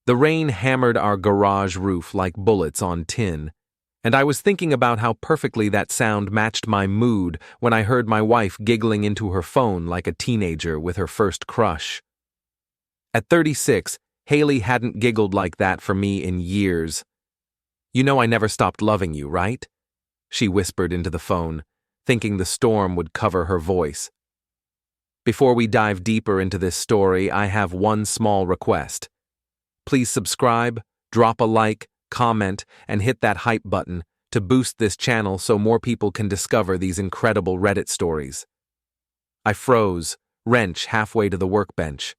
The rain hammered our garage roof like bullets on tin, and I was thinking about how perfectly that sound matched my mood when I heard my wife giggling into her phone like a teenager with her first crush. At 36, Hailey hadn't giggled like that for me in years. "You know I never stopped loving you, right?" she whispered into the phone, thinking the storm would cover her voice. Before we dive deeper into this story, I have one small request. Please subscribe, drop a like, comment, and hit that hype button to boost this channel so more people can discover these incredible Reddit stories. I froze, wrench halfway to the workbench.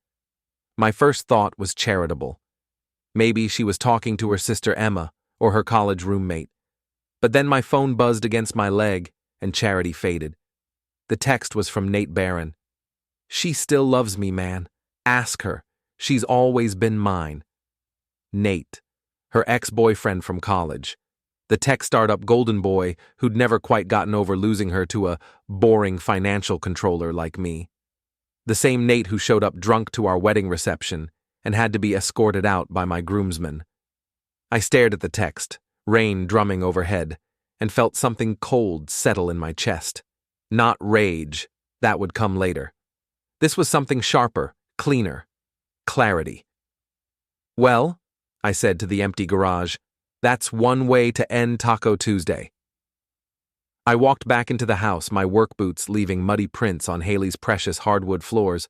My first thought was charitable. Maybe she was talking to her sister Emma or her college roommate. But then my phone buzzed against my leg, and charity faded. The text was from Nate Barron. "She still loves me, man. Ask her. She's always been mine." Nate, her ex-boyfriend from college. The tech startup golden boy who'd never quite gotten over losing her to a boring financial controller like me. The same Nate who showed up drunk to our wedding reception and had to be escorted out by my groomsmen. I stared at the text, rain drumming overhead, and felt something cold settle in my chest. Not rage, that would come later. This was something sharper, cleaner. Clarity. "Well," I said to the empty garage, "that's one way to end Taco Tuesday." I walked back into the house, my work boots leaving muddy prints on Hailey's precious hardwood floors.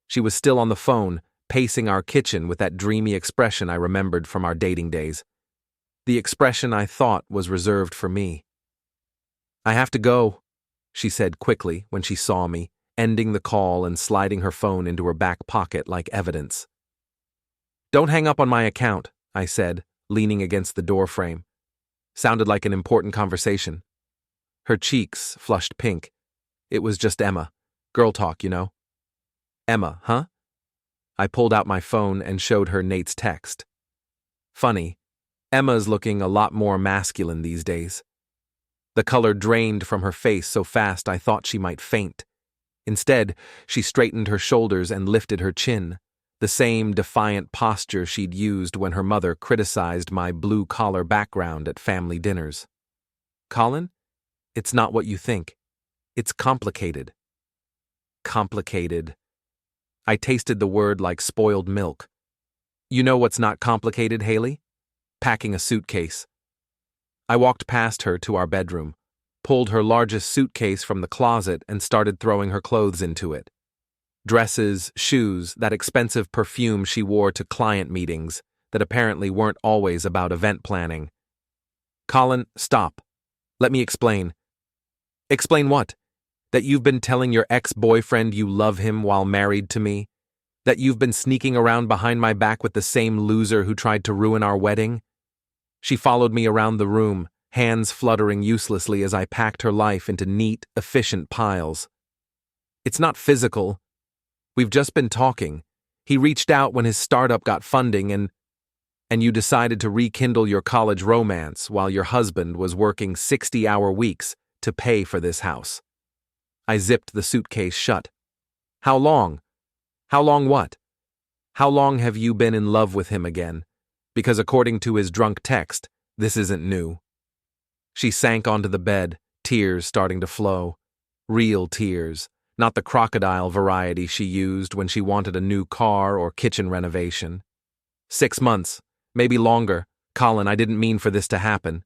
She was still on the phone, pacing our kitchen with that dreamy expression I remembered from our dating days. The expression I thought was reserved for me. "I have to go," she said quickly when she saw me, ending the call and sliding her phone into her back pocket like evidence. "Don't hang up on my account," I said, leaning against the door frame. Sounded like an important conversation. Her cheeks flushed pink. It was just Emma. Girl talk, you know. "Emma, huh?" I pulled out my phone and showed her Nate's text. Funny, Emma's looking a lot more masculine these days. The color drained from her face so fast I thought she might faint. Instead, she straightened her shoulders and lifted her chin, the same defiant posture she'd used when her mother criticized my blue-collar background at family dinners. "Colin, it's not what you think. It's complicated." Complicated. I tasted the word like spoiled milk. "You know what's not complicated, Hailey? Packing a suitcase." I walked past her to our bedroom, pulled her largest suitcase from the closet and started throwing her clothes into it. Dresses, shoes, that expensive perfume she wore to client meetings that apparently weren't always about event planning. "Colin, stop. Let me explain." "Explain what? That you've been telling your ex-boyfriend you love him while married to me? That you've been sneaking around behind my back with the same loser who tried to ruin our wedding?" She followed me around the room, hands fluttering uselessly as I packed her life into neat, efficient piles. "It's not physical. We've just been talking. He reached out when his startup got funding and you decided to rekindle your college romance while your husband was working 60-hour weeks to pay for this house." I zipped the suitcase shut. "How long? How long what? How long have you been in love with him again? Because according to his drunk text, this isn't new." She sank onto the bed, tears starting to flow. Real tears, not the crocodile variety she used when she wanted a new car or kitchen renovation. 6 months, maybe longer. Colin, I didn't mean for this to happen."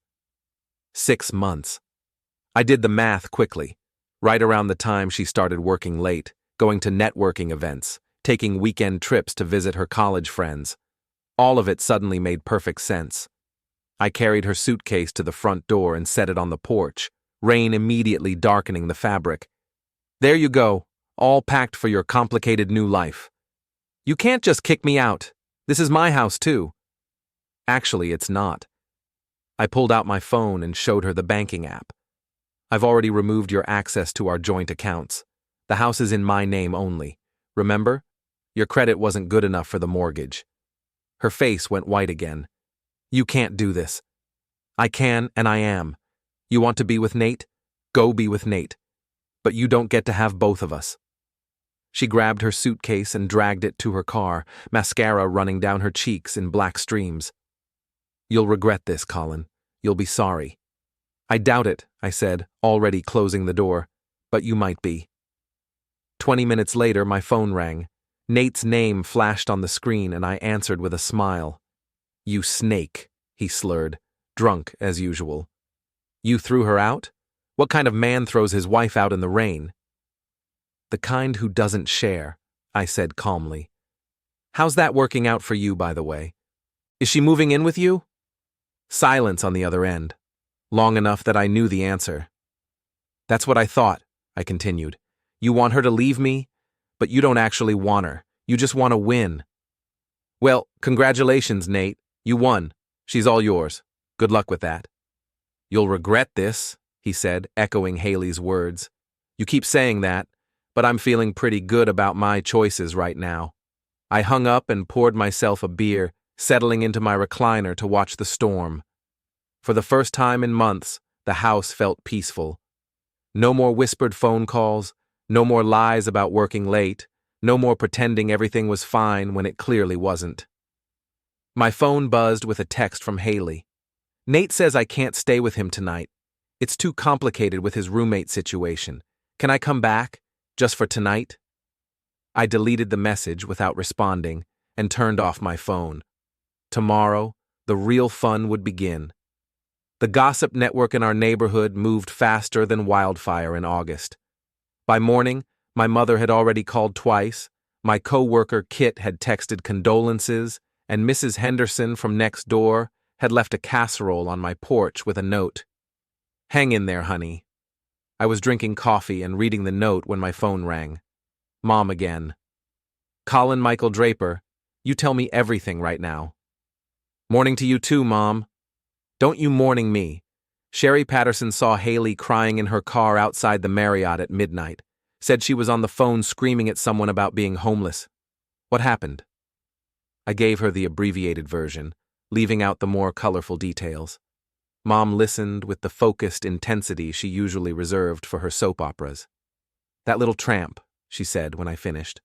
6 months. I did the math quickly. Right around the time she started working late, going to networking events, taking weekend trips to visit her college friends. All of it suddenly made perfect sense. I carried her suitcase to the front door and set it on the porch, rain immediately darkening the fabric. "There you go, all packed for your complicated new life. You can't just kick me out. This is my house too." Actually, it's not. I pulled out my phone and showed her the banking app. "I've already removed your access to our joint accounts. The house is in my name only. Remember? Your credit wasn't good enough for the mortgage." Her face went white again. "You can't do this." "I can, and I am. You want to be with Nate? Go be with Nate. But you don't get to have both of us." She grabbed her suitcase and dragged it to her car, mascara running down her cheeks in black streams. "You'll regret this, Colin. You'll be sorry." "I doubt it," I said, already closing the door, "but you might be." 20 minutes later, my phone rang. Nate's name flashed on the screen and I answered with a smile. "You snake," he slurred, drunk as usual. "You threw her out? What kind of man throws his wife out in the rain?" "The kind who doesn't share," I said calmly. "How's that working out for you, by the way? Is she moving in with you?" Silence on the other end, long enough that I knew the answer. "That's what I thought," I continued. "You want her to leave me, but you don't actually want her. You just want to win." "Well, congratulations, Nate. You won. She's all yours. Good luck with that." "You'll regret this," he said, echoing Hailey's words. "You keep saying that, but I'm feeling pretty good about my choices right now." I hung up and poured myself a beer, settling into my recliner to watch the storm. For the first time in months, the house felt peaceful. No more whispered phone calls, no more lies about working late, no more pretending everything was fine when it clearly wasn't. My phone buzzed with a text from Hailey. "Nate says I can't stay with him tonight. It's too complicated with his roommate situation. Can I come back, just for tonight?" I deleted the message without responding and turned off my phone. Tomorrow, the real fun would begin. The gossip network in our neighborhood moved faster than wildfire in August. By morning, my mother had already called twice, my co-worker Kit had texted condolences, and Mrs. Henderson from next door had left a casserole on my porch with a note. "Hang in there, honey." I was drinking coffee and reading the note when my phone rang. Mom again. "Colin Michael Draper, you tell me everything right now." "Morning to you too, Mom." "Don't you morning me." Sherry Patterson saw Hailey crying in her car outside the Marriott at midnight. Said she was on the phone screaming at someone about being homeless. What happened? I gave her the abbreviated version, leaving out the more colorful details. Mom listened with the focused intensity she usually reserved for her soap operas. "That little tramp," she said when I finished.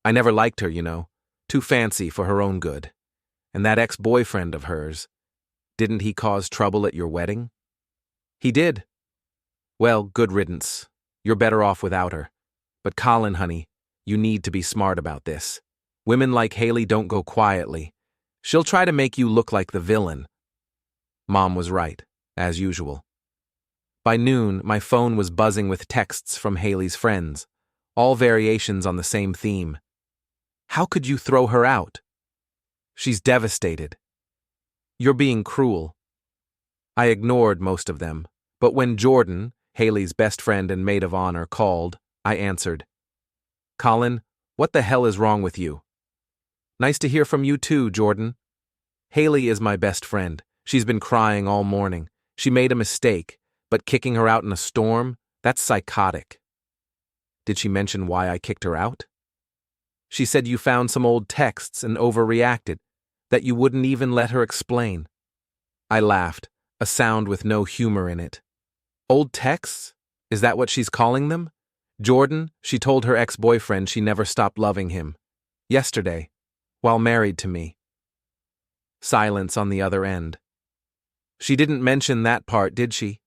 "I never liked her, you know. Too fancy for her own good. And that ex-boyfriend of hers, didn't he cause trouble at your wedding?" "He did." "Well, good riddance. You're better off without her. But Colin, honey, you need to be smart about this. Women like Hailey don't go quietly. She'll try to make you look like the villain." Mom was right, as usual. By noon, my phone was buzzing with texts from Hailey's friends, all variations on the same theme. "How could you throw her out?" "She's devastated." "You're being cruel." I ignored most of them, but when Jordan, Hailey's best friend and maid of honor, called, I answered. "Colin, what the hell is wrong with you?" "Nice to hear from you too, Jordan." "Hailey is my best friend. She's been crying all morning. She made a mistake, but kicking her out in a storm, that's psychotic." "Did she mention why I kicked her out?" "She said you found some old texts and overreacted, that you wouldn't even let her explain." I laughed, a sound with no humor in it. "Old texts? Is that what she's calling them? Jordan, she told her ex-boyfriend she never stopped loving him. Yesterday, while married to me." Silence on the other end. "She didn't mention that part, did she?"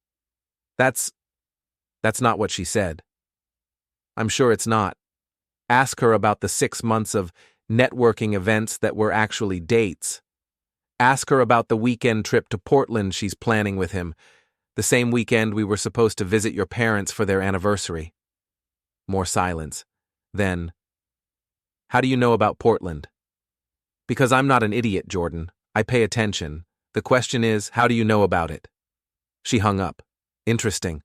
That's not what she said." "I'm sure it's not. Ask her about the 6 months of networking events that were actually dates. Ask her about the weekend trip to Portland she's planning with him, the same weekend we were supposed to visit your parents for their anniversary." More silence. Then, "How do you know about Portland?" "Because I'm not an idiot, Jordan. I pay attention. The question is, how do you know about it?" She hung up. Interesting.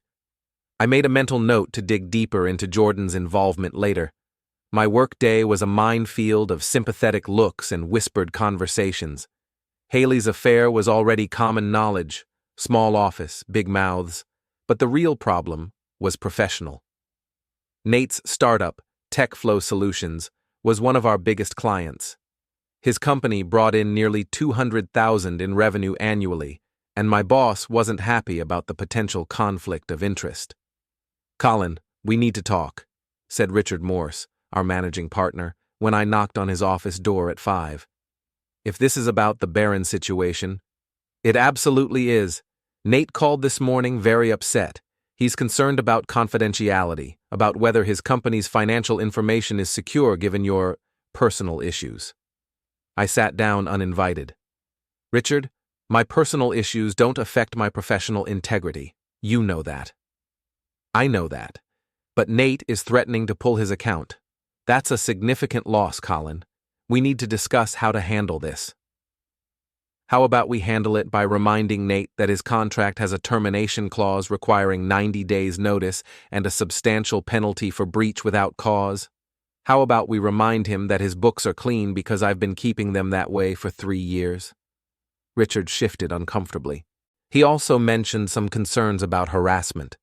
I made a mental note to dig deeper into Jordan's involvement later. My workday was a minefield of sympathetic looks and whispered conversations. Hailey's affair was already common knowledge, small office, big mouths, but the real problem was professional. Nate's startup, TechFlow Solutions, was one of our biggest clients. His company brought in nearly $200,000 in revenue annually, and my boss wasn't happy about the potential conflict of interest. "Colin, we need to talk," said Richard Morse, our managing partner, when I knocked on his office door at 5. If this is about the Barron situation, it absolutely is. Nate called this morning very upset. He's concerned about confidentiality, about whether his company's financial information is secure given your personal issues. I sat down uninvited. Richard, my personal issues don't affect my professional integrity. You know that. I know that. But Nate is threatening to pull his account. That's a significant loss, Colin. We need to discuss how to handle this. How about we handle it by reminding Nate that his contract has a termination clause requiring 90 days' notice and a substantial penalty for breach without cause? How about we remind him that his books are clean because I've been keeping them that way for 3 years? Richard shifted uncomfortably. He also mentioned some concerns about harassment.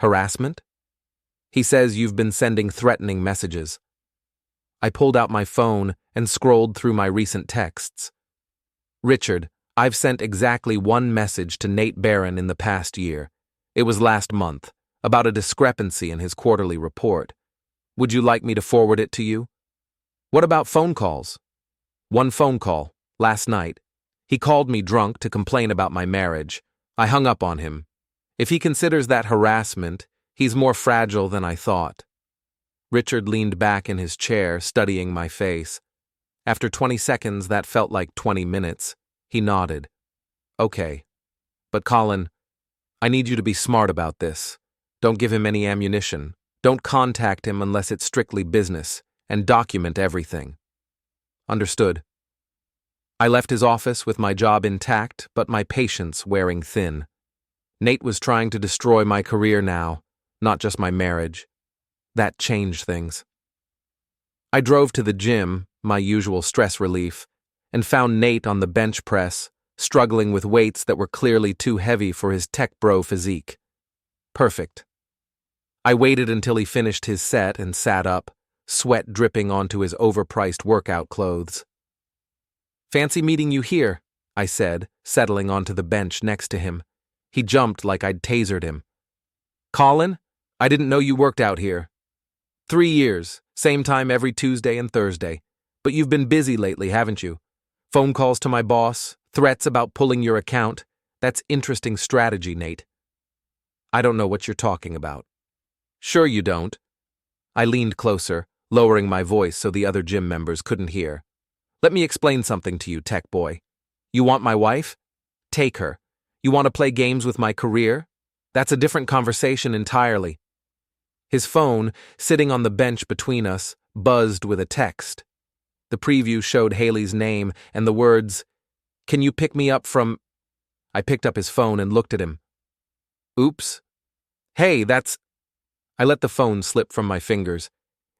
Harassment? He says you've been sending threatening messages. I pulled out my phone and scrolled through my recent texts. Richard, I've sent exactly one message to Nate Barron in the past year. It was last month, about a discrepancy in his quarterly report. Would you like me to forward it to you? What about phone calls? One phone call, last night. He called me drunk to complain about my marriage. I hung up on him. If he considers that harassment, he's more fragile than I thought. Richard leaned back in his chair, studying my face. After 20 seconds, that felt like 20 minutes. He nodded. Okay. But Colin, I need you to be smart about this. Don't give him any ammunition. Don't contact him unless it's strictly business, and document everything. Understood. I left his office with my job intact, but my patience wearing thin. Nate was trying to destroy my career now, not just my marriage. That changed things. I drove to the gym, my usual stress relief, and found Nate on the bench press, struggling with weights that were clearly too heavy for his tech bro physique. Perfect. I waited until he finished his set and sat up, sweat dripping onto his overpriced workout clothes. Fancy meeting you here, I said, settling onto the bench next to him. He jumped like I'd tasered him. Colin, I didn't know you worked out here. 3 years, same time every Tuesday and Thursday. But you've been busy lately, haven't you? Phone calls to my boss, threats about pulling your account. That's interesting strategy, Nate. I don't know what you're talking about. Sure you don't. I leaned closer, lowering my voice so the other gym members couldn't hear. Let me explain something to you, tech boy. You want my wife? Take her. You want to play games with my career? That's a different conversation entirely. His phone, sitting on the bench between us, buzzed with a text. The preview showed Hailey's name and the words, "Can you pick me up from—" I picked up his phone and looked at him. Oops. Hey, that's— I let the phone slip from my fingers.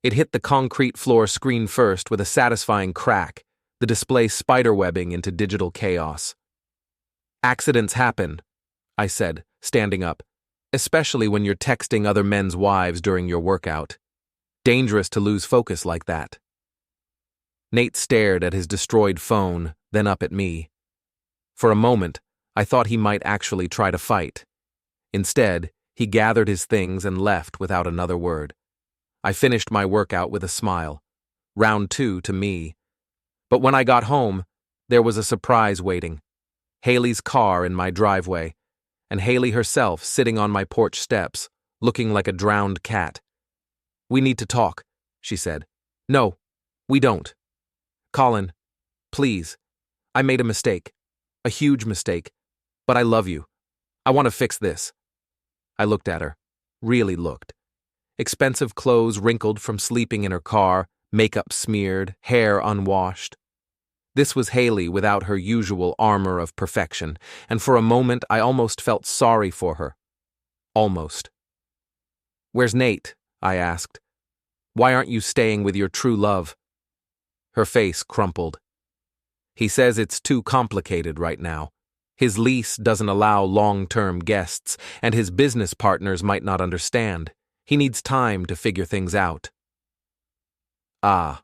It hit the concrete floor screen first with a satisfying crack, the display spiderwebbing into digital chaos. Accidents happen, I said, standing up, especially when you're texting other men's wives during your workout. Dangerous to lose focus like that. Nate stared at his destroyed phone, then up at me. For a moment, I thought he might actually try to fight. Instead, he gathered his things and left without another word. I finished my workout with a smile. Round 2 to me. But when I got home, there was a surprise waiting. Hailey's car in my driveway, and Hailey herself sitting on my porch steps, looking like a drowned cat. We need to talk, she said. No, we don't. Colin, please. I made a mistake. A huge mistake. But I love you. I want to fix this. I looked at her. Really looked. Expensive clothes wrinkled from sleeping in her car, makeup smeared, hair unwashed. This was Hailey without her usual armor of perfection, and for a moment I almost felt sorry for her. Almost. Where's Nate? I asked. Why aren't you staying with your true love? Her face crumpled. He says it's too complicated right now. His lease doesn't allow long-term guests, and his business partners might not understand. He needs time to figure things out. Ah,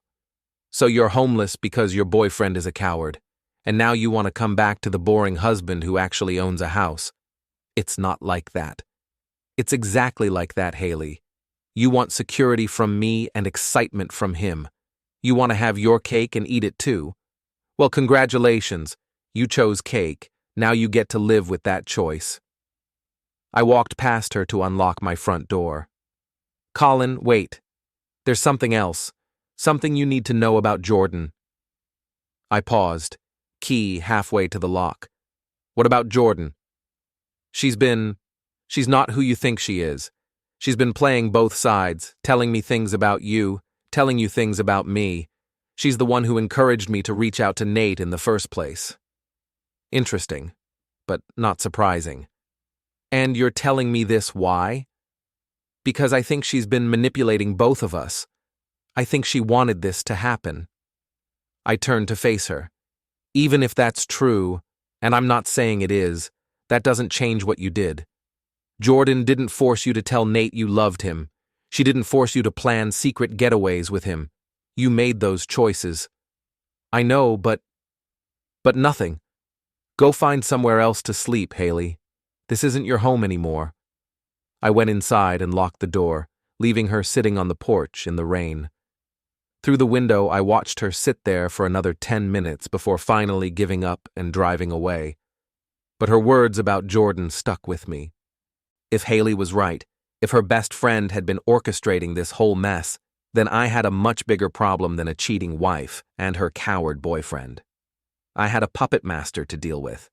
so you're homeless because your boyfriend is a coward, and now you want to come back to the boring husband who actually owns a house. It's not like that. It's exactly like that, Hailey. You want security from me and excitement from him. You want to have your cake and eat it too. Well, congratulations. You chose cake. Now you get to live with that choice. I walked past her to unlock my front door. Colin, wait. There's something else. Something you need to know about Jordan. I paused, key halfway to the lock. What about Jordan? She's not who you think she is. She's been playing both sides, telling me things about you, telling you things about me. She's the one who encouraged me to reach out to Nate in the first place. Interesting, but not surprising. And you're telling me this why? Because I think she's been manipulating both of us. I think she wanted this to happen. I turned to face her. Even if that's true, and I'm not saying it is, that doesn't change what you did. Jordan didn't force you to tell Nate you loved him. She didn't force you to plan secret getaways with him. You made those choices. I know, but nothing. Go find somewhere else to sleep, Hailey. This isn't your home anymore. I went inside and locked the door, leaving her sitting on the porch in the rain. Through the window, I watched her sit there for another 10 minutes before finally giving up and driving away. But her words about Jordan stuck with me. If Hailey was right, if her best friend had been orchestrating this whole mess, then I had a much bigger problem than a cheating wife and her coward boyfriend. I had a puppet master to deal with.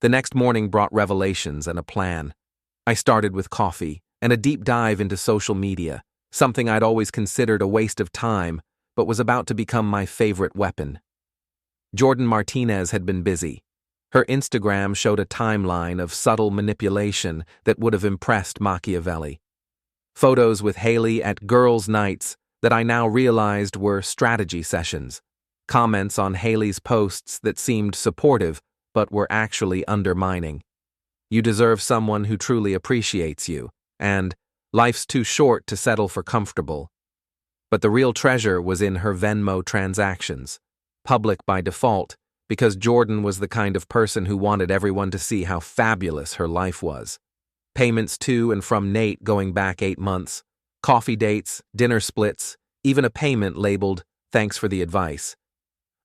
The next morning brought revelations and a plan. I started with coffee and a deep dive into social media, something I'd always considered a waste of time, but was about to become my favorite weapon. Jordan Martinez had been busy. Her Instagram showed a timeline of subtle manipulation that would have impressed Machiavelli. Photos with Hailey at girls' nights that I now realized were strategy sessions. Comments on Hailey's posts that seemed supportive but were actually undermining. You deserve someone who truly appreciates you, and life's too short to settle for comfortable. But the real treasure was in her Venmo transactions, public by default, because Jordan was the kind of person who wanted everyone to see how fabulous her life was. Payments to and from Nate going back 8 months, coffee dates, dinner splits, even a payment labeled, "Thanks for the advice."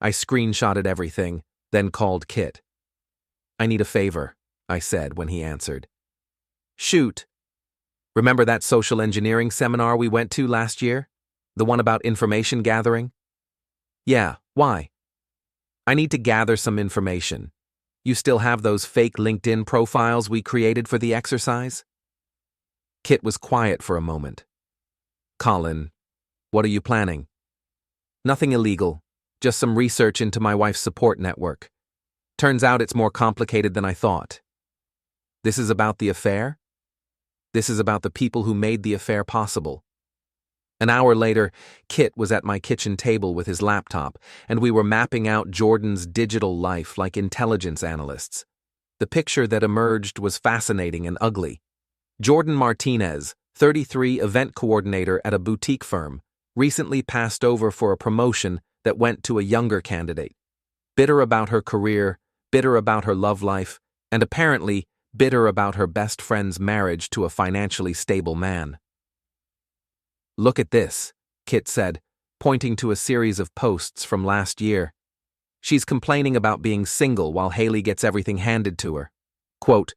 I screenshotted everything, then called Kit. "I need a favor," I said when he answered. "Shoot. Remember that social engineering seminar we went to last year? The one about information gathering?" "Yeah, why?" "I need to gather some information. You still have those fake LinkedIn profiles we created for the exercise?" Kit was quiet for a moment. "Colin, what are you planning?" "Nothing illegal, just some research into my wife's support network. Turns out it's more complicated than I thought." "This is about the affair?" "This is about the people who made the affair possible." An hour later, Kit was at my kitchen table with his laptop, and we were mapping out Jordan's digital life like intelligence analysts. The picture that emerged was fascinating and ugly. Jordan Martinez, 33, event coordinator at a boutique firm, recently passed over for a promotion that went to a younger candidate. Bitter about her career, bitter about her love life, and apparently bitter about her best friend's marriage to a financially stable man. "Look at this," Kit said, pointing to a series of posts from last year. "She's complaining about being single while Hailey gets everything handed to her. Quote,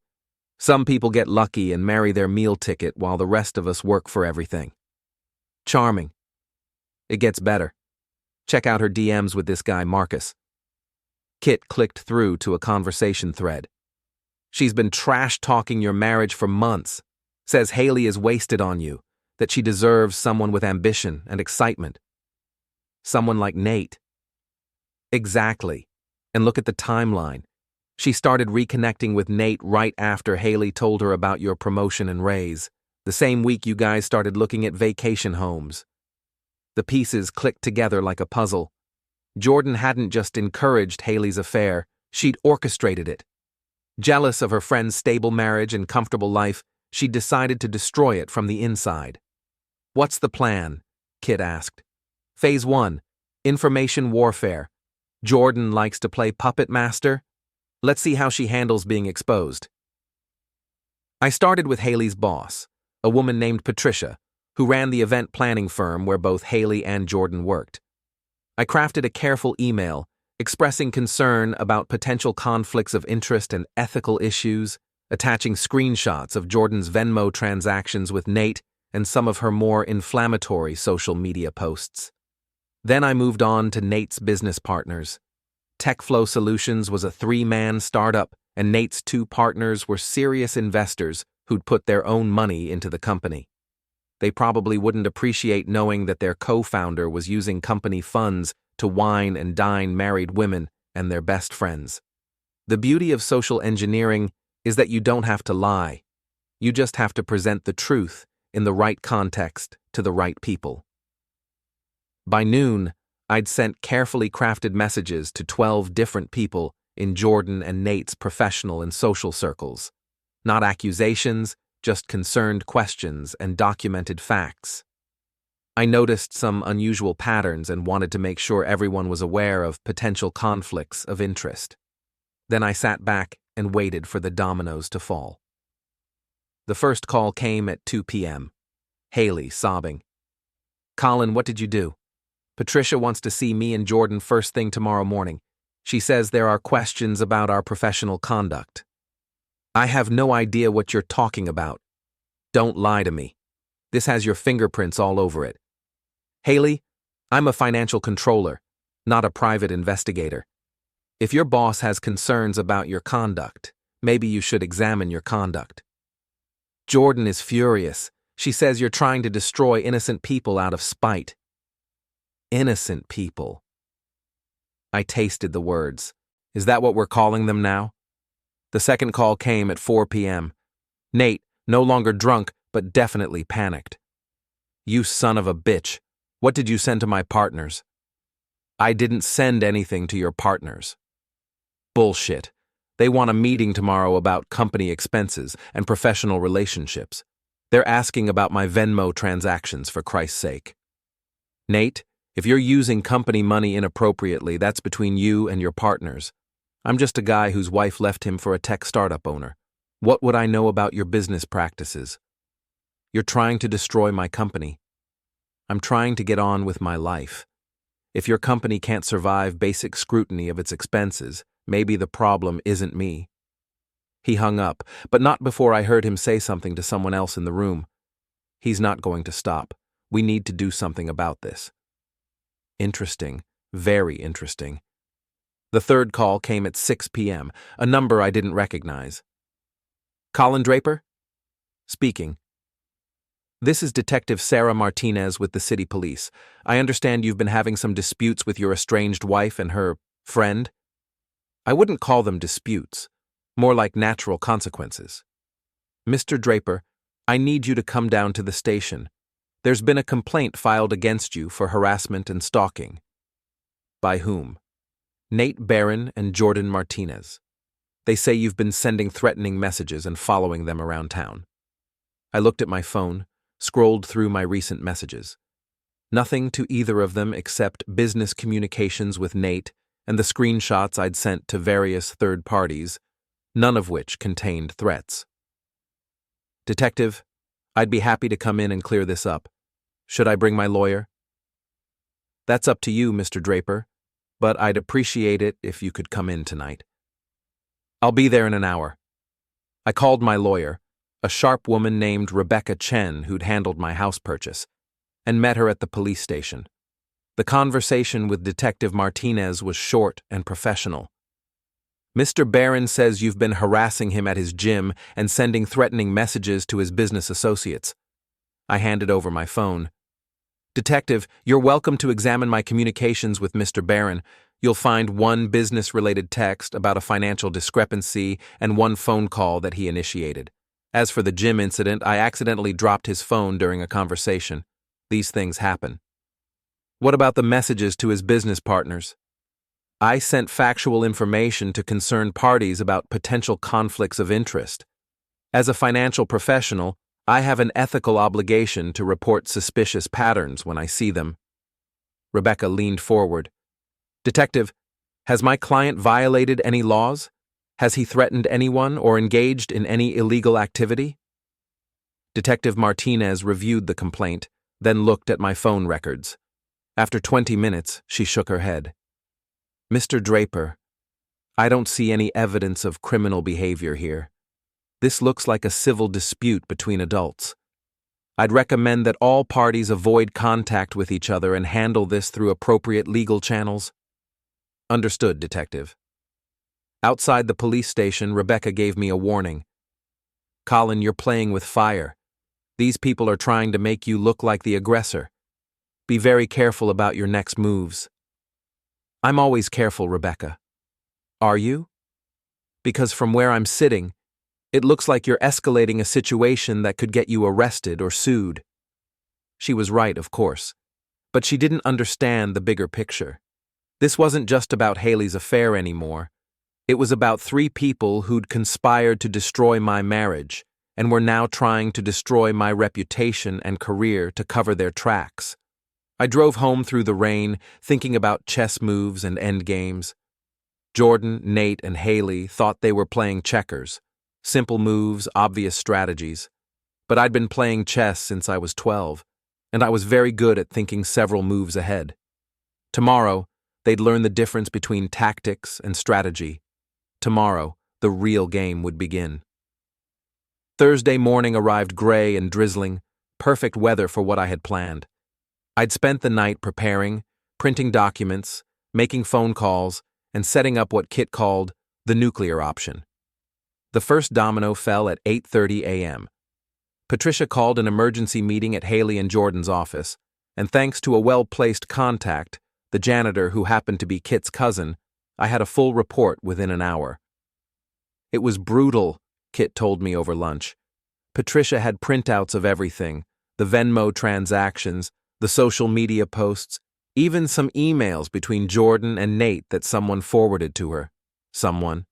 'Some people get lucky and marry their meal ticket while the rest of us work for everything.' Charming. It gets better. Check out her DMs with this guy, Marcus." Kit clicked through to a conversation thread. "She's been trash-talking your marriage for months. Says Hailey is wasted on you, that she deserves someone with ambition and excitement. Someone like Nate." "Exactly. And look at the timeline. She started reconnecting with Nate right after Hailey told her about your promotion and raise, the same week you guys started looking at vacation homes." The pieces clicked together like a puzzle. Jordan hadn't just encouraged Hailey's affair, she'd orchestrated it. Jealous of her friend's stable marriage and comfortable life, she decided to destroy it from the inside. "What's the plan?" Kit asked. "Phase 1, information warfare. Jordan likes to play puppet master. Let's see how she handles being exposed." I started with Hailey's boss, a woman named Patricia, who ran the event planning firm where both Hailey and Jordan worked. I crafted a careful email expressing concern about potential conflicts of interest and ethical issues, attaching screenshots of Jordan's Venmo transactions with Nate and some of her more inflammatory social media posts. Then I moved on to Nate's business partners. TechFlow Solutions was a 3-man startup, and Nate's 2 partners were serious investors who'd put their own money into the company. They probably wouldn't appreciate knowing that their co-founder was using company funds to wine and dine married women and their best friends. The beauty of social engineering is that you don't have to lie. You just have to present the truth in the right context to the right people. By noon, I'd sent carefully crafted messages to 12 different people in Jordan and Nate's professional and social circles. Not accusations, just concerned questions and documented facts. I noticed some unusual patterns and wanted to make sure everyone was aware of potential conflicts of interest. Then I sat back and waited for the dominoes to fall. The first call came at 2 p.m. Hailey, sobbing. "Colin, what did you do? Patricia wants to see me and Jordan first thing tomorrow morning. She says there are questions about our professional conduct." "I have no idea what you're talking about. Don't lie to me. This has your fingerprints all over it." "Hailey, I'm a financial controller, not a private investigator. If your boss has concerns about your conduct, maybe you should examine your conduct." Jordan is furious. She says you're trying to destroy innocent people out of spite. Innocent people. I tasted the words. Is that what we're calling them now? The second call came at 4 p.m. Nate, no longer drunk, but definitely panicked. "You son of a bitch. What did you send to my partners?" "I didn't send anything to your partners." "Bullshit. They want a meeting tomorrow about company expenses and professional relationships. They're asking about my Venmo transactions, for Christ's sake." "Nate, if you're using company money inappropriately, that's between you and your partners. I'm just a guy whose wife left him for a tech startup owner. What would I know about your business practices? You're trying to destroy my company. I'm trying to get on with my life. If your company can't survive basic scrutiny of its expenses, maybe the problem isn't me." He hung up, but not before I heard him say something to someone else in the room. "He's not going to stop. We need to do something about this." Interesting, very interesting. The third call came at 6 p.m., a number I didn't recognize. "Colin Draper?" "Speaking." "This is Detective Sarah Martinez with the City Police. I understand you've been having some disputes with your estranged wife and her friend." "I wouldn't call them disputes, more like natural consequences." "Mr. Draper, I need you to come down to the station. There's been a complaint filed against you for harassment and stalking." "By whom?" "Nate Barron and Jordan Martinez. They say you've been sending threatening messages and following them around town." I looked at my phone, scrolled through my recent messages. Nothing to either of them except business communications with Nate and the screenshots I'd sent to various third parties, none of which contained threats. "Detective, I'd be happy to come in and clear this up. Should I bring my lawyer?" "That's up to you, Mr. Draper, but I'd appreciate it if you could come in tonight." "I'll be there in an hour." I called my lawyer, a sharp woman named Rebecca Chen who'd handled my house purchase, and met her at the police station. The conversation with Detective Martinez was short and professional. "Mr. Barron says you've been harassing him at his gym and sending threatening messages to his business associates." I handed over my phone. "Detective, you're welcome to examine my communications with Mr. Barron. You'll find one business-related text about a financial discrepancy and one phone call that he initiated. As for the gym incident, I accidentally dropped his phone during a conversation. These things happen." "What about the messages to his business partners?" "I sent factual information to concerned parties about potential conflicts of interest. As a financial professional, I have an ethical obligation to report suspicious patterns when I see them." Rebecca leaned forward. "Detective, has my client violated any laws? Has he threatened anyone or engaged in any illegal activity?" Detective Martinez reviewed the complaint, then looked at my phone records. After 20 minutes, she shook her head. Mr. Draper, I don't see any evidence of criminal behavior here. This looks like a civil dispute between adults. I'd recommend that all parties avoid contact with each other and handle this through appropriate legal channels. Understood, Detective. Outside the police station, Rebecca gave me a warning. Colin, you're playing with fire. These people are trying to make you look like the aggressor. Be very careful about your next moves. I'm always careful, Rebecca. Are you? Because from where I'm sitting, it looks like you're escalating a situation that could get you arrested or sued. She was right, of course, but she didn't understand the bigger picture. This wasn't just about Hailey's affair anymore. It was about 3 people who'd conspired to destroy my marriage and were now trying to destroy my reputation and career to cover their tracks. I drove home through the rain, thinking about chess moves and endgames. Jordan, Nate, and Hailey thought they were playing checkers. Simple moves, obvious strategies. But I'd been playing chess since I was 12, and I was very good at thinking several moves ahead. Tomorrow, they'd learn the difference between tactics and strategy. Tomorrow, the real game would begin. Thursday morning arrived gray and drizzling, perfect weather for what I had planned. I'd spent the night preparing, printing documents, making phone calls, and setting up what Kit called the nuclear option. The first domino fell at 8:30 a.m. Patricia called an emergency meeting at Hailey and Jordan's office, and thanks to a well-placed contact, the janitor who happened to be Kit's cousin, I had a full report within an hour. It was brutal, Kit told me over lunch. Patricia had printouts of everything, the Venmo transactions, the social media posts, even some emails between Jordan and Nate that someone forwarded to her. Someone,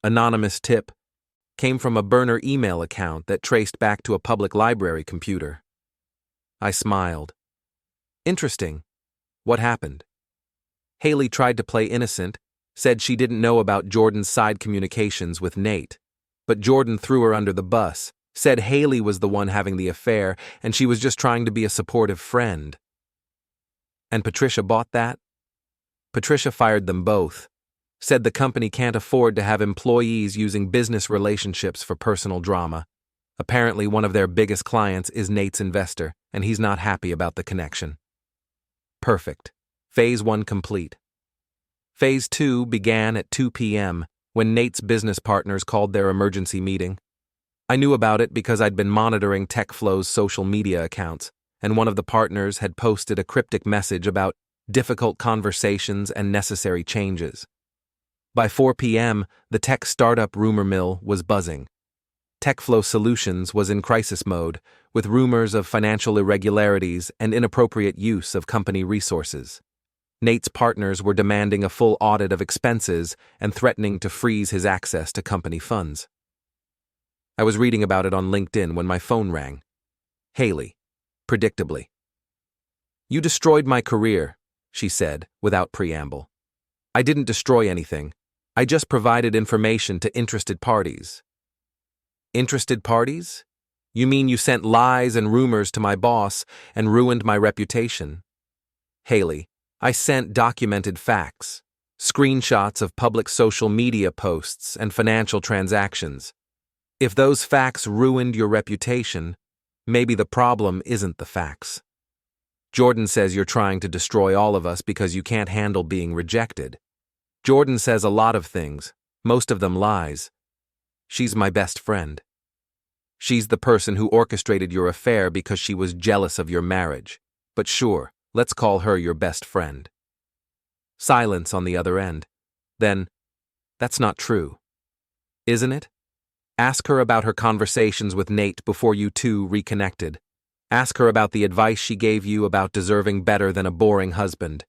anonymous tip, came from a burner email account that traced back to a public library computer. I smiled. Interesting. What happened? Hailey tried to play innocent, said she didn't know about Jordan's side communications with Nate, but Jordan threw her under the bus, said Hailey was the one having the affair and she was just trying to be a supportive friend. And Patricia bought that? Patricia fired them both, said the company can't afford to have employees using business relationships for personal drama. Apparently one of their biggest clients is Nate's investor, and he's not happy about the connection. Perfect. Phase 1 complete. Phase 2 began at 2 p.m. when Nate's business partners called their emergency meeting. I knew about it because I'd been monitoring TechFlow's social media accounts, and one of the partners had posted a cryptic message about difficult conversations and necessary changes. By 4 p.m., the tech startup rumor mill was buzzing. TechFlow Solutions was in crisis mode, with rumors of financial irregularities and inappropriate use of company resources. Nate's partners were demanding a full audit of expenses and threatening to freeze his access to company funds. I was reading about it on LinkedIn when my phone rang. Hailey, predictably. You destroyed my career, she said, without preamble. I didn't destroy anything. I just provided information to interested parties. Interested parties? You mean you sent lies and rumors to my boss and ruined my reputation? Hailey, I sent documented facts, screenshots of public social media posts and financial transactions. If those facts ruined your reputation, maybe the problem isn't the facts. Jordan says you're trying to destroy all of us because you can't handle being rejected. Jordan says a lot of things, most of them lies. She's my best friend. She's the person who orchestrated your affair because she was jealous of your marriage. But sure, let's call her your best friend. Silence on the other end. Then, that's not true. Isn't it? Ask her about her conversations with Nate before you two reconnected. Ask her about the advice she gave you about deserving better than a boring husband.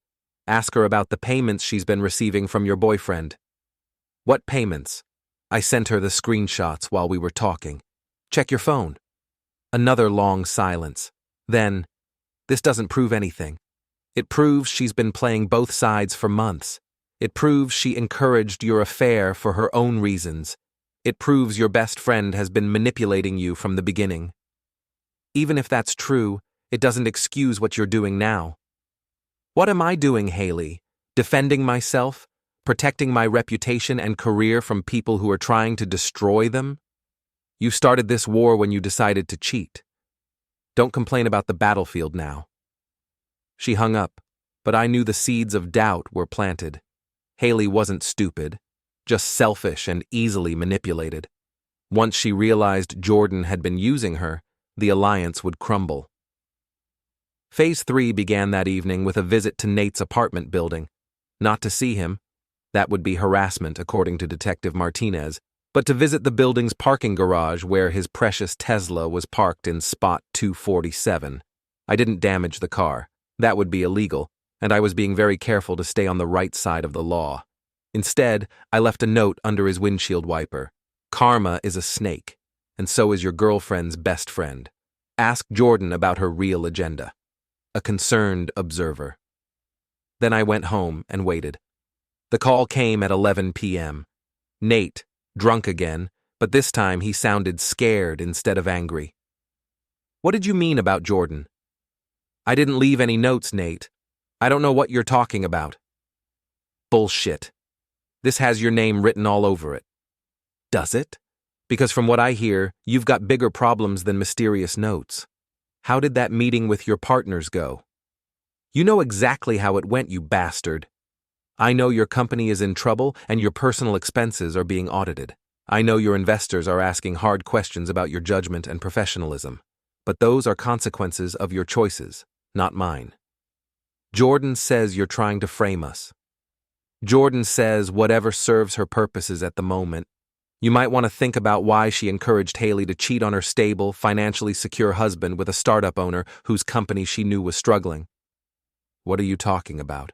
Ask her about the payments she's been receiving from your boyfriend. What payments? I sent her the screenshots while we were talking. Check your phone. Another long silence. Then, this doesn't prove anything. It proves she's been playing both sides for months. It proves she encouraged your affair for her own reasons. It proves your best friend has been manipulating you from the beginning. Even if that's true, it doesn't excuse what you're doing now. What am I doing, Hailey? Defending myself? Protecting my reputation and career from people who are trying to destroy them? You started this war when you decided to cheat. Don't complain about the battlefield now. She hung up, but I knew the seeds of doubt were planted. Hailey wasn't stupid, just selfish and easily manipulated. Once she realized Jordan had been using her, the alliance would crumble. Phase 3 began that evening with a visit to Nate's apartment building. Not to see him, that would be harassment according to Detective Martinez, but to visit the building's parking garage where his precious Tesla was parked in spot 247. I didn't damage the car. That would be illegal, and I was being very careful to stay on the right side of the law. Instead, I left a note under his windshield wiper. Karma is a snake, and so is your girlfriend's best friend. Ask Jordan about her real agenda. A concerned observer. Then I went home and waited. The call came at 11 p.m. Nate, drunk again, but this time he sounded scared instead of angry. What did you mean about Jordan? I didn't leave any notes, Nate. I don't know what you're talking about. Bullshit. This has your name written all over it. Does it? Because from what I hear, you've got bigger problems than mysterious notes. How did that meeting with your partners go? You know exactly how it went, you bastard. I know your company is in trouble and your personal expenses are being audited. I know your investors are asking hard questions about your judgment and professionalism. But those are consequences of your choices, not mine. Jordan says you're trying to frame us. Jordan says whatever serves her purposes at the moment. You might want to think about why she encouraged Hailey to cheat on her stable, financially secure husband with a startup owner whose company she knew was struggling. What are you talking about?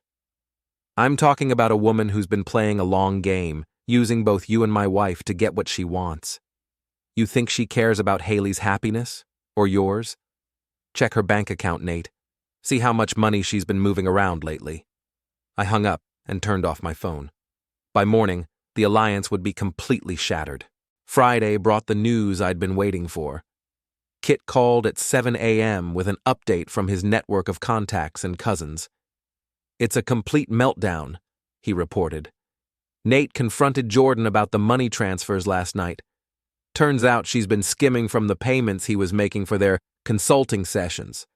I'm talking about a woman who's been playing a long game, using both you and my wife to get what she wants. You think she cares about Hailey's happiness? Or yours? Check her bank account, Nate. See how much money she's been moving around lately. I hung up and turned off my phone. By morning, the alliance would be completely shattered. Friday brought the news I'd been waiting for. Kit called at 7 a.m. with an update from his network of contacts and cousins. It's a complete meltdown, he reported. Nate confronted Jordan about the money transfers last night. Turns out she's been skimming from the payments he was making for their consulting sessions.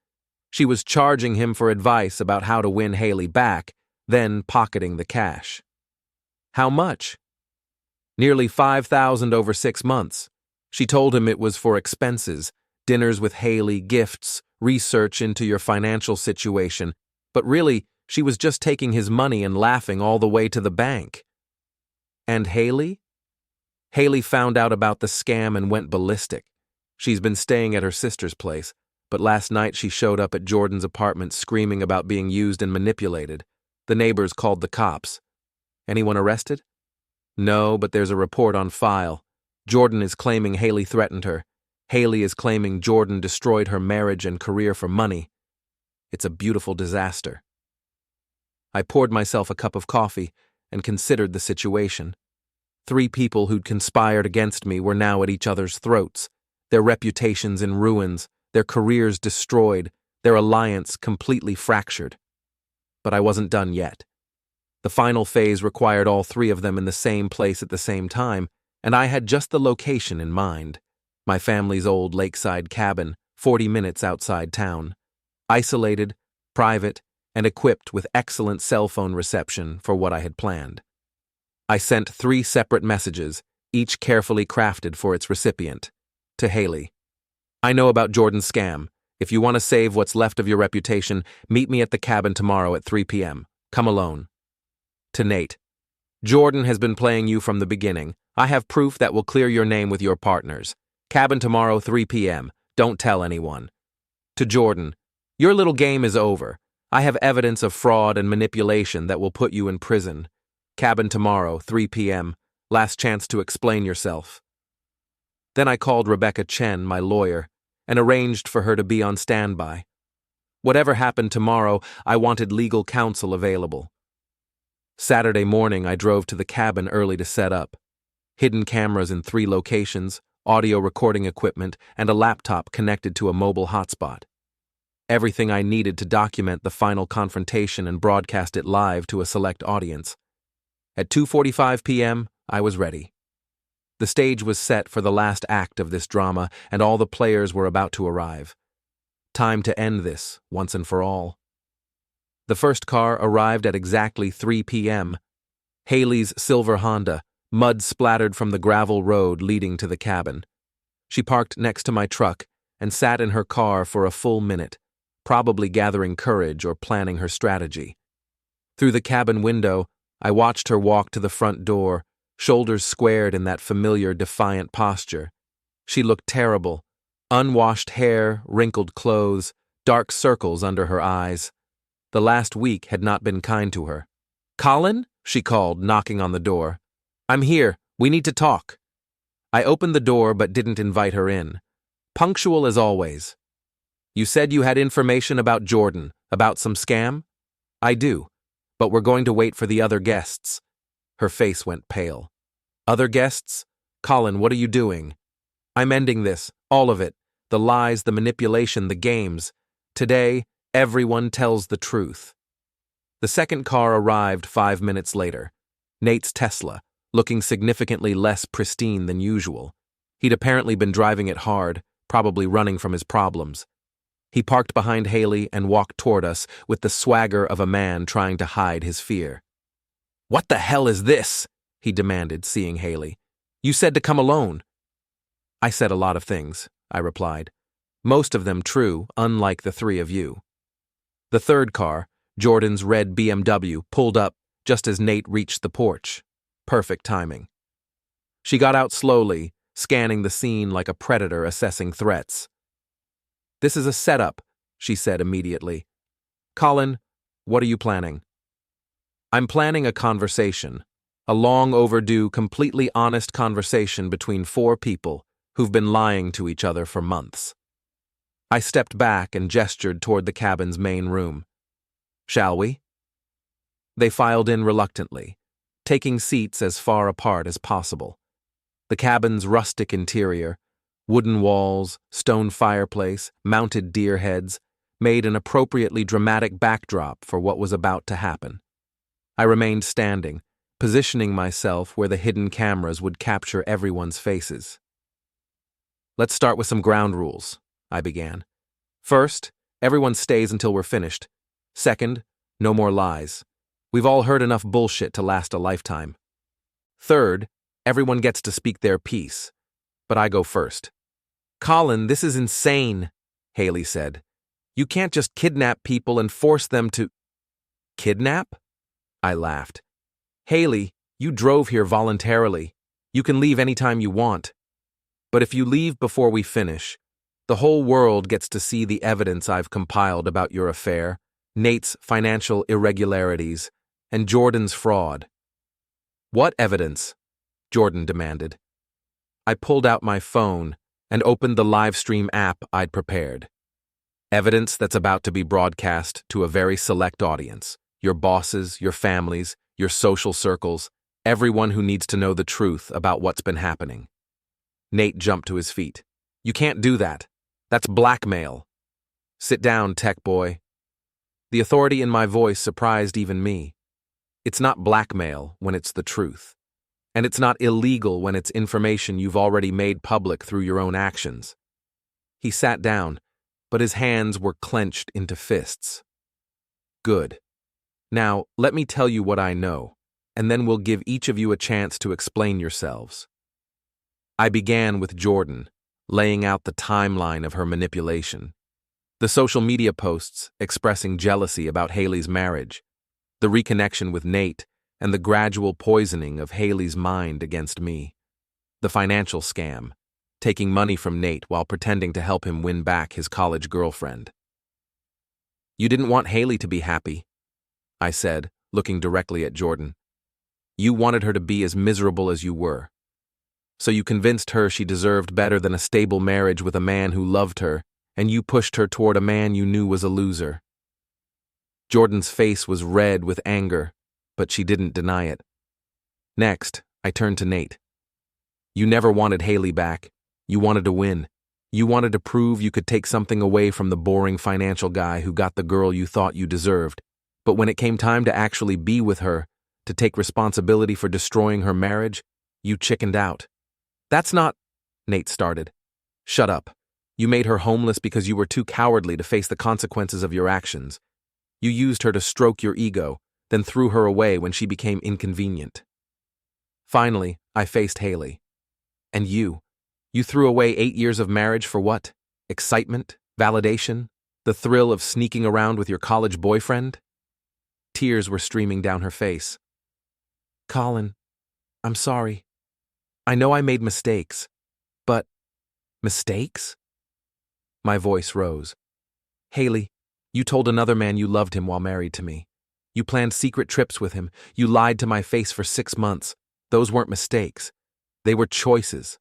She was charging him for advice about how to win Hailey back, then pocketing the cash. How much? Nearly $5,000 over 6 months. She told him it was for expenses, dinners with Hailey, gifts, research into your financial situation, but really, she was just taking his money and laughing all the way to the bank. And Hailey? Hailey found out about the scam and went ballistic. She's been staying at her sister's place, but last night she showed up at Jordan's apartment screaming about being used and manipulated. The neighbors called the cops. Anyone arrested? No, but there's a report on file. Jordan is claiming Hailey threatened her. Hailey is claiming Jordan destroyed her marriage and career for money. It's a beautiful disaster. I poured myself a cup of coffee and considered the situation. 3 people who'd conspired against me were now at each other's throats, their reputations in ruins, their careers destroyed, their alliance completely fractured. But I wasn't done yet. The final phase required all 3 of them in the same place at the same time, and I had just the location in mind. My family's old lakeside cabin, 40 minutes outside town. Isolated, private, and equipped with excellent cell phone reception for what I had planned. I sent 3 separate messages, each carefully crafted for its recipient. To Hailey. I know about Jordan's scam. If you want to save what's left of your reputation, meet me at the cabin tomorrow at 3 p.m. Come alone. To Nate. Jordan has been playing you from the beginning. I have proof that will clear your name with your partners. Cabin tomorrow, 3 p.m. Don't tell anyone. To Jordan. Your little game is over. I have evidence of fraud and manipulation that will put you in prison. Cabin tomorrow, 3 p.m. Last chance to explain yourself. Then I called Rebecca Chen, my lawyer, and arranged for her to be on standby. Whatever happened tomorrow, I wanted legal counsel available. Saturday morning, I drove to the cabin early to set up. Hidden cameras in 3 locations, audio recording equipment, and a laptop connected to a mobile hotspot. Everything I needed to document the final confrontation and broadcast it live to a select audience. At 2:45 p.m., I was ready. The stage was set for the last act of this drama, and all the players were about to arrive. Time to end this, once and for all. The first car arrived at exactly 3 p.m. Hailey's silver Honda, mud splattered from the gravel road leading to the cabin. She parked next to my truck and sat in her car for a full minute, probably gathering courage or planning her strategy. Through the cabin window, I watched her walk to the front door, shoulders squared in that familiar defiant posture. She looked terrible. Unwashed hair, wrinkled clothes, dark circles under her eyes. The last week had not been kind to her. "Colin?" she called, knocking on the door. "I'm here. We need to talk." I opened the door but didn't invite her in. Punctual as always. "You said you had information about Jordan, about some scam?" "I do, but we're going to wait for the other guests." Her face went pale. "Other guests? Colin, what are you doing?" "I'm ending this, all of it. The lies, the manipulation, the games. Today, everyone tells the truth." The second car arrived 5 minutes later. Nate's Tesla, looking significantly less pristine than usual. He'd apparently been driving it hard, probably running from his problems. He parked behind Hailey and walked toward us with the swagger of a man trying to hide his fear. "What the hell is this?" he demanded, seeing Hailey. "You said to come alone." "I said a lot of things," I replied. "Most of them true, unlike the three of you." The third car, Jordan's red BMW, pulled up just as Nate reached the porch. Perfect timing. She got out slowly, scanning the scene like a predator assessing threats. "This is a setup," she said immediately. "Colin, what are you planning?" "I'm planning a conversation. A long overdue, completely honest conversation between four people who've been lying to each other for months." I stepped back and gestured toward the cabin's main room. "Shall we?" They filed in reluctantly, taking seats as far apart as possible. The cabin's rustic interior, wooden walls, stone fireplace, mounted deer heads, made an appropriately dramatic backdrop for what was about to happen. I remained standing, positioning myself where the hidden cameras would capture everyone's faces. "Let's start with some ground rules," I began. "First, everyone stays until we're finished. Second, no more lies. We've all heard enough bullshit to last a lifetime. Third, everyone gets to speak their piece. But I go first." "Colin, this is insane," Hailey said. "You can't just kidnap people and force them to—" "Kidnap?" I laughed. "Hailey, you drove here voluntarily. You can leave anytime you want. But if you leave before we finish, the whole world gets to see the evidence I've compiled about your affair, Nate's financial irregularities, and Jordan's fraud." "What evidence?" Jordan demanded. I pulled out my phone and opened the live stream app I'd prepared. "Evidence that's about to be broadcast to a very select audience. Your bosses, your families, your social circles, everyone who needs to know the truth about what's been happening." Nate jumped to his feet. "You can't do that. That's blackmail." "Sit down, tech boy." The authority in my voice surprised even me. It's not blackmail when it's the truth. And it's not illegal when it's information you've already made public through your own actions. He sat down, but his hands were clenched into fists. "Good. Now, let me tell you what I know, and then we'll give each of you a chance to explain yourselves." I began with Jordan, laying out the timeline of her manipulation. The social media posts expressing jealousy about Hailey's marriage, the reconnection with Nate, and the gradual poisoning of Hailey's mind against me. The financial scam, taking money from Nate while pretending to help him win back his college girlfriend. "You didn't want Hailey to be happy," I said, looking directly at Jordan. "You wanted her to be as miserable as you were. So you convinced her she deserved better than a stable marriage with a man who loved her, and you pushed her toward a man you knew was a loser." Jordan's face was red with anger, but she didn't deny it. Next, I turned to Nate. "You never wanted Hailey back. You wanted to win. You wanted to prove you could take something away from the boring financial guy who got the girl you thought you deserved. But when it came time to actually be with her, to take responsibility for destroying her marriage, you chickened out. That's not, Nate started. Shut up. You made her homeless because you were too cowardly to face the consequences of your actions. You used her to stroke your ego, then threw her away when she became inconvenient. Finally, I faced Hailey. And you threw away 8 years of marriage for what? Excitement? Validation? The thrill of sneaking around with your college boyfriend? Tears were streaming down her face. Colin, I'm sorry. I know I made mistakes, but mistakes? My voice rose. Hailey, you told another man you loved him while married to me. You planned secret trips with him. You lied to my face for 6 months. Those weren't mistakes. They were choices.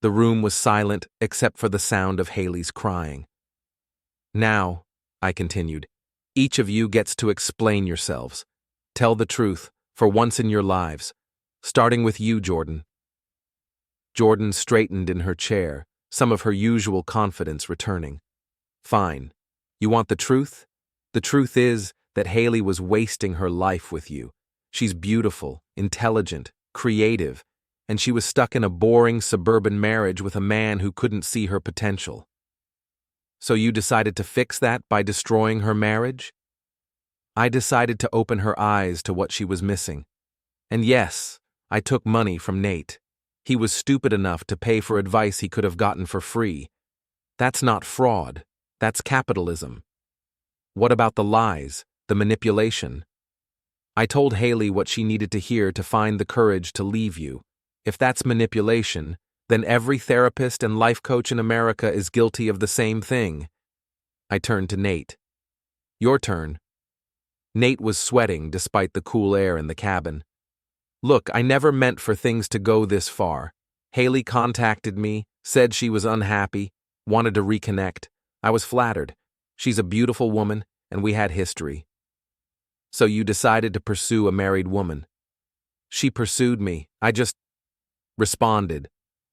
The room was silent except for the sound of Hailey's crying. Now, I continued, each of you gets to explain yourselves. Tell the truth, for once in your lives. Starting with you, Jordan. Jordan straightened in her chair, some of her usual confidence returning. Fine. You want the truth? The truth is that Hailey was wasting her life with you. She's beautiful, intelligent, creative, and she was stuck in a boring suburban marriage with a man who couldn't see her potential. So you decided to fix that by destroying her marriage? I decided to open her eyes to what she was missing. And yes, I took money from Nate. He was stupid enough to pay for advice he could have gotten for free. That's not fraud. That's capitalism. What about the lies, the manipulation? I told Hailey what she needed to hear to find the courage to leave you. If that's manipulation, then every therapist and life coach in America is guilty of the same thing. I turned to Nate. Your turn. Nate was sweating despite the cool air in the cabin. Look, I never meant for things to go this far. Hailey contacted me, said she was unhappy, wanted to reconnect. I was flattered. She's a beautiful woman, and we had history. So you decided to pursue a married woman. She pursued me. I just responded.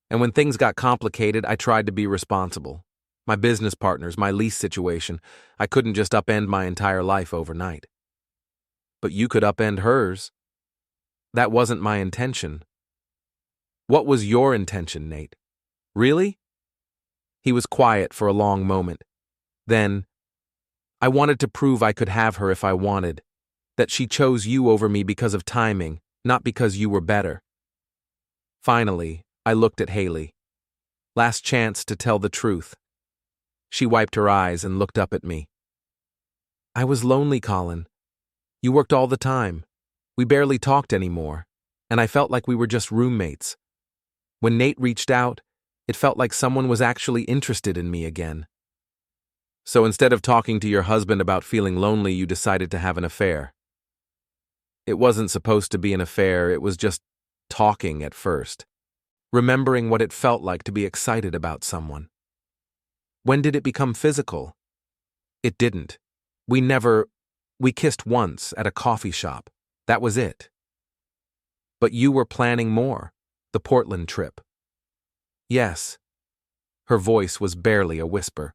And when things got complicated, I tried to be responsible. My business partners, my lease situation, I couldn't just upend my entire life overnight. But you could upend hers. That wasn't my intention. What was your intention, Nate? Really? He was quiet for a long moment. Then, I wanted to prove I could have her if I wanted, that she chose you over me because of timing, not because you were better. Finally, I looked at Hailey. Last chance to tell the truth. She wiped her eyes and looked up at me. I was lonely, Colin. You worked all the time. We barely talked anymore, and I felt like we were just roommates. When Nate reached out, it felt like someone was actually interested in me again. So instead of talking to your husband about feeling lonely, you decided to have an affair. It wasn't supposed to be an affair, it was just talking at first. Remembering what it felt like to be excited about someone. When did it become physical? It didn't. We kissed once at a coffee shop. That was it. But you were planning more, the Portland trip. Yes. Her voice was barely a whisper.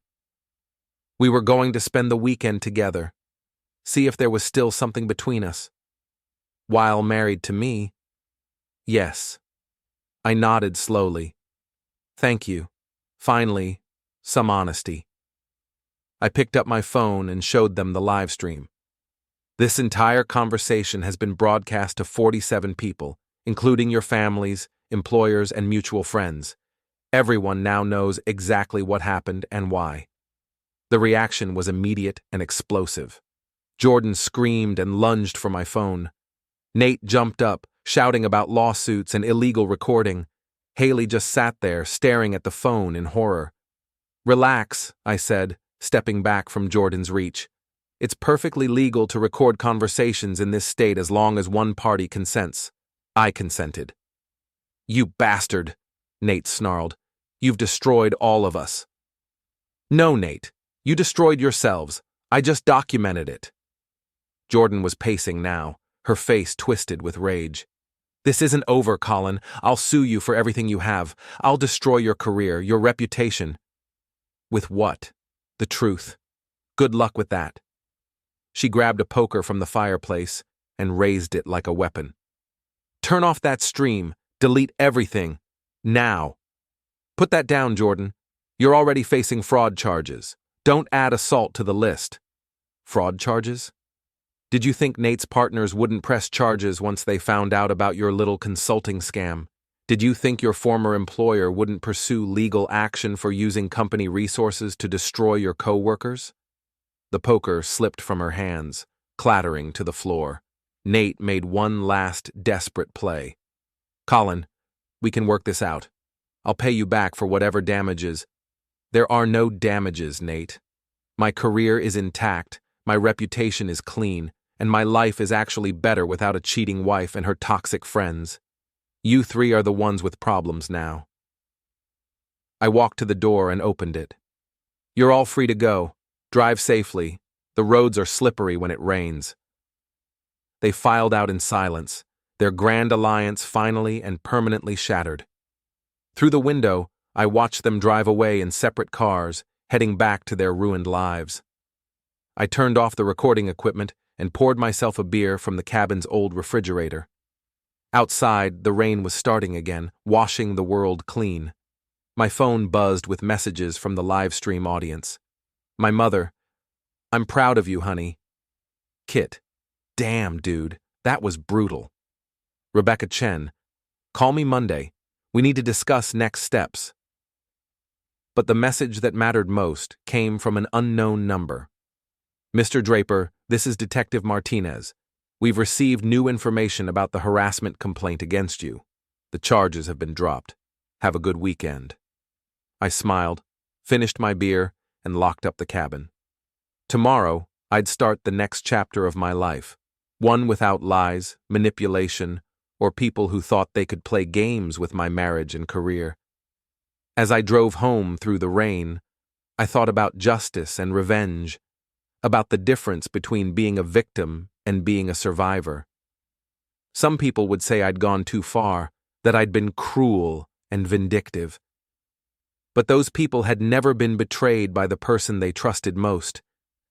We were going to spend the weekend together, see if there was still something between us. While married to me, yes. I nodded slowly. Thank you. Finally, some honesty. I picked up my phone and showed them the live stream. This entire conversation has been broadcast to 47 people, including your families, employers, and mutual friends. Everyone now knows exactly what happened and why. The reaction was immediate and explosive. Jordan screamed and lunged for my phone. Nate jumped up, shouting about lawsuits and illegal recording. Hailey just sat there, staring at the phone in horror. Relax, I said, stepping back from Jordan's reach. It's perfectly legal to record conversations in this state as long as one party consents. I consented. You bastard, Nate snarled. You've destroyed all of us. No, Nate. You destroyed yourselves. I just documented it. Jordan was pacing now, her face twisted with rage. This isn't over, Colin. I'll sue you for everything you have. I'll destroy your career, your reputation. With what? The truth. Good luck with that. She grabbed a poker from the fireplace and raised it like a weapon. Turn off that stream. Delete everything. Now. Put that down, Jordan. You're already facing fraud charges. Don't add assault to the list. Fraud charges? Did you think Nate's partners wouldn't press charges once they found out about your little consulting scam? Did you think your former employer wouldn't pursue legal action for using company resources to destroy your co-workers? The poker slipped from her hands, clattering to the floor. Nate made one last desperate play. Colin, we can work this out. I'll pay you back for whatever damages. There are no damages, Nate. My career is intact, my reputation is clean, and my life is actually better without a cheating wife and her toxic friends. You three are the ones with problems now. I walked to the door and opened it. You're all free to go. Drive safely. The roads are slippery when it rains. They filed out in silence, their grand alliance finally and permanently shattered. Through the window, I watched them drive away in separate cars, heading back to their ruined lives. I turned off the recording equipment and poured myself a beer from the cabin's old refrigerator. Outside, the rain was starting again, washing the world clean. My phone buzzed with messages from the live stream audience. My mother, I'm proud of you, honey. Kit, damn, dude, that was brutal. Rebecca Chen, call me Monday. We need to discuss next steps. But the message that mattered most came from an unknown number. Mr. Draper, this is Detective Martinez. We've received new information about the harassment complaint against you. The charges have been dropped. Have a good weekend. I smiled, finished my beer, and locked up the cabin. Tomorrow, I'd start the next chapter of my life, one without lies, manipulation, or people who thought they could play games with my marriage and career. As I drove home through the rain, I thought about justice and revenge, about the difference between being a victim and being a survivor. Some people would say I'd gone too far, that I'd been cruel and vindictive. But those people had never been betrayed by the person they trusted most,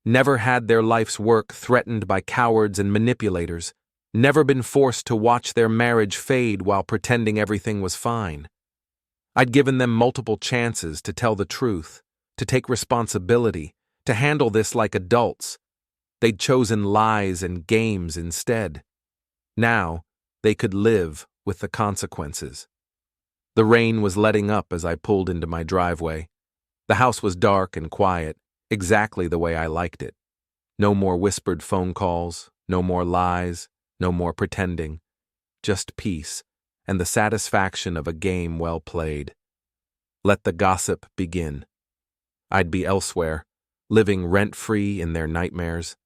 never had their life's work threatened by cowards and manipulators, never been forced to watch their marriage fade while pretending everything was fine. I'd given them multiple chances to tell the truth, to take responsibility, to handle this like adults. They'd chosen lies and games instead. Now, they could live with the consequences. The rain was letting up as I pulled into my driveway. The house was dark and quiet, exactly the way I liked it. No more whispered phone calls, no more lies, no more pretending. Just peace and the satisfaction of a game well played. Let the gossip begin. I'd be elsewhere, living rent-free in their nightmares.